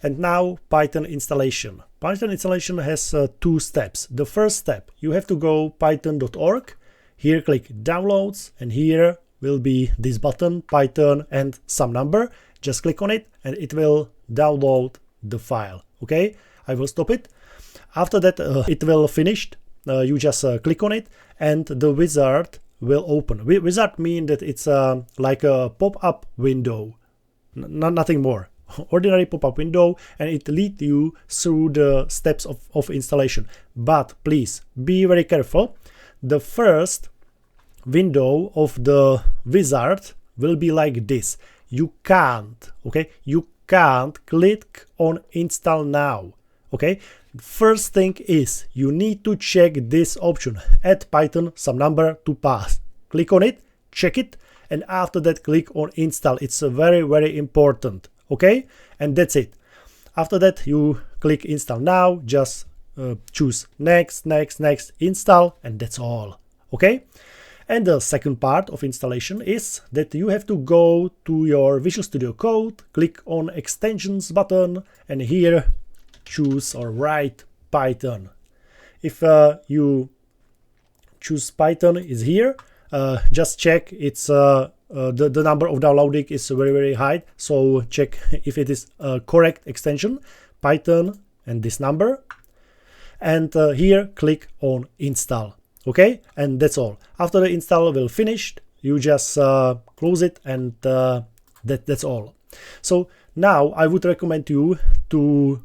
And now Python installation. Python installation has two steps. The first step, you have to go python.org. Here click downloads, and here will be this button, Python and some number. Just click on it and it will download the file. Okay, I will stop it. After that it will finish. You just click on it and the wizard will open. Wizard means that it's like a pop-up window, nothing more. Ordinary pop-up window, and it leads you through the steps of installation. But please be very careful. The first window of the wizard will be like this. You can't, okay? You can't click on install now, okay? First thing is you need to check this option, add Python some number to pass. Click on it, check it, and after that click on install. It's very, very important. Okay, and that's it. After that you click install now, just choose next, install, and that's all. Okay, and the second part of installation is that you have to go to your Visual Studio Code, click on extensions button, and here choose or write Python. If you choose Python is here, just check it's the number of downloading is very, very high, so check if it is a correct extension, Python and this number, and here click on install. Okay, and that's all. After the install will finish, you just close it, and that's all. So now I would recommend you to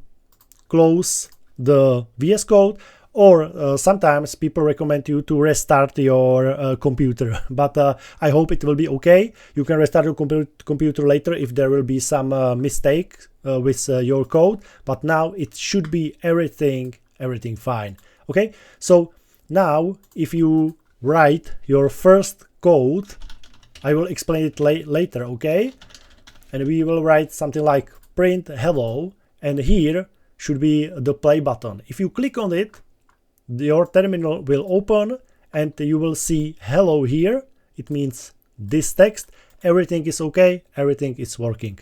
close the VS Code, or sometimes people recommend you to restart your computer, but I hope it will be okay. You can restart your computer later if there will be some mistake with your code, but now it should be everything fine. Okay, so now if you write your first code, I will explain it later, okay? And we will write something like print hello, and here should be the play button. If you click on it, your terminal will open and you will see hello here. It means this text. Everything is okay, everything is working.